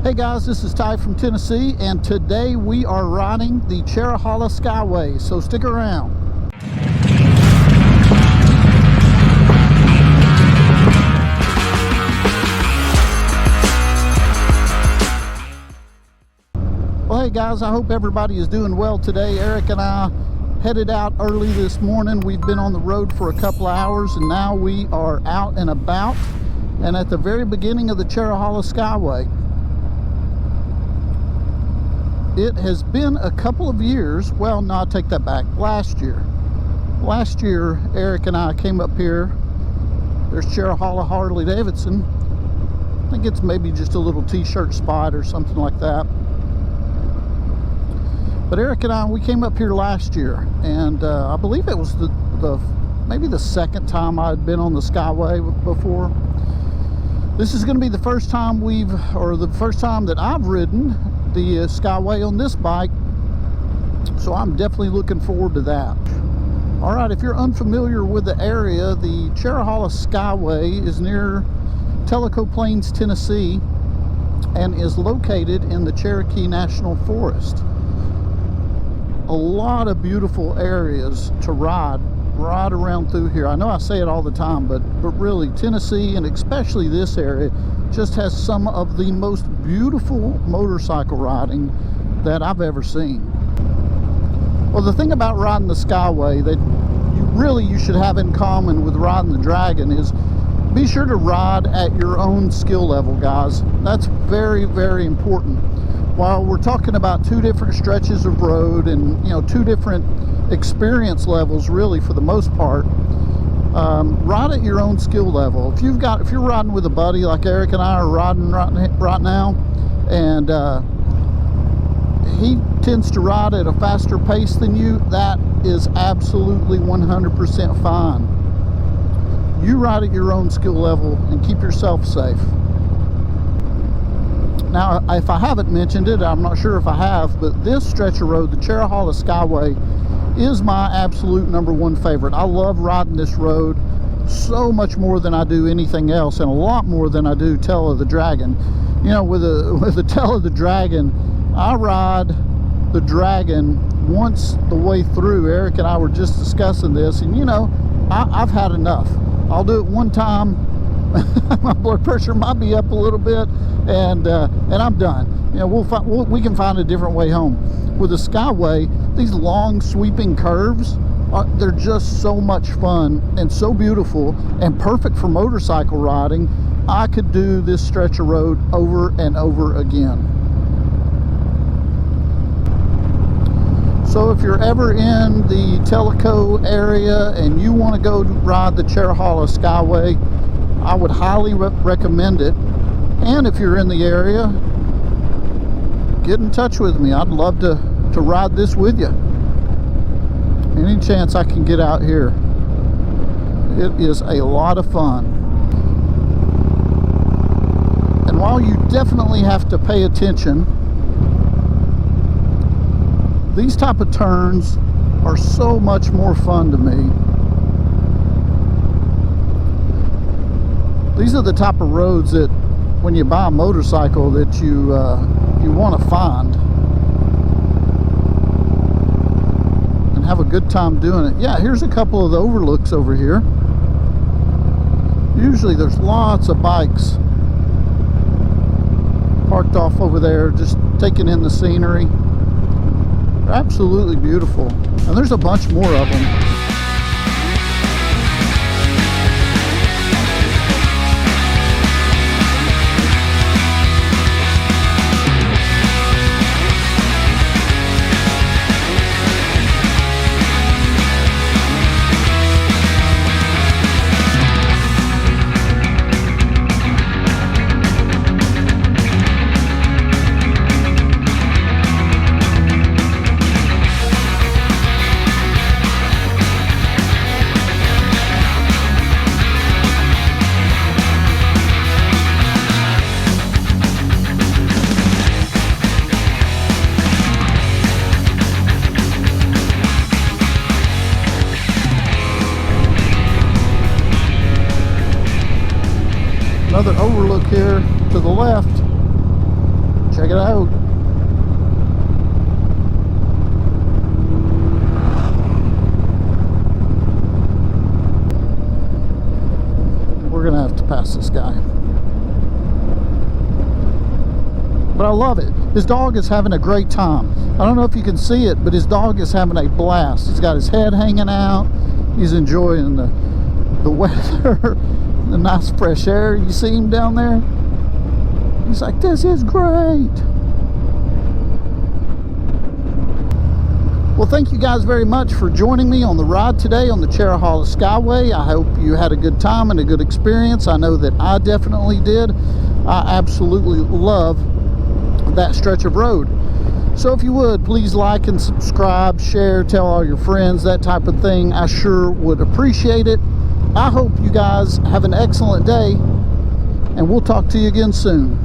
Hey guys, this is Ty from Tennessee, and today we are riding the Cherohala Skyway, so stick around. Well, hey guys, I hope everybody is doing well today. Eric and I headed out early this morning. We've been on the road for a couple of hours, and now we are out and about and at the very beginning of the Cherohala Skyway. It has been a couple of years. Well, no, I take that back. Last year, Eric and I came up here. There's Cherohala Harley Davidson. I think it's maybe just a little t-shirt spot or something like that. But Eric and I, we came up here last year, and I believe it was maybe the second time I had been on the Skyway before. This is going to be the first time the first time that I've ridden the Skyway on this bike, so I'm definitely looking forward to that. All right, if you're unfamiliar with the area, the Cherohala Skyway is near Tellico Plains, Tennessee, and is located in the Cherokee National Forest. A lot of beautiful areas to ride around through here. I know I say it all the time, but really Tennessee, and especially this area, just has some of the most beautiful motorcycle riding that I've ever seen. Well, the thing about riding the Skyway that you should have in common with riding the Dragon is be sure to ride at your own skill level, guys. That's very, very important. While we're talking about two different stretches of road and two different experience levels, really, for the most part, ride at your own skill level. If you're riding with a buddy like Eric and I are riding right now, and he tends to ride at a faster pace than you, that is absolutely 100% fine. You ride at your own skill level and keep yourself safe. Now, if I haven't mentioned it, I'm not sure if I have, but this stretch of road, the Cherohala Skyway, is my absolute #1 favorite. I love riding this road so much more than I do anything else, and a lot more than I do Tail of the Dragon. With the Tail of the Dragon, I ride the Dragon once the way through. Eric and I were just discussing this, and I've had enough. I'll do it one time. My blood pressure might be up a little bit, and I'm done. We can find a different way home. With the Skyway, these long sweeping curves, they're just so much fun and so beautiful and perfect for motorcycle riding. I could do this stretch of road over and over again. So if you're ever in the Tellico area and you want to go ride the Cherohala Skyway, I would highly recommend it. And if you're in the area, get in touch with me. I'd love to ride this with you. Any chance I can get out here. It is a lot of fun. And while you definitely have to pay attention, these type of turns are so much more fun to me. These are the type of roads that when you buy a motorcycle that you want to find and have a good time doing it. Yeah, here's a couple of the Overlooks over here. Usually there's lots of bikes parked off over there, just taking in the scenery. They're absolutely beautiful, and there's a bunch more of them. Another overlook here to the left. Check it out. We're gonna have to pass this guy. But I love it. His dog is having a great time. I don't know if you can see it, but his dog is having a blast. He's got his head hanging out. He's enjoying the weather, the nice fresh air. You see him down there? He's like, this is great. Well, thank you guys very much for joining me on the ride today on the Cherohala Skyway. I hope you had a good time and a good experience. I know that I definitely did. I absolutely love that stretch of road. So if you would, please like and subscribe, share, tell all your friends, that type of thing. I sure would appreciate it. I hope you guys have an excellent day, and we'll talk to you again soon.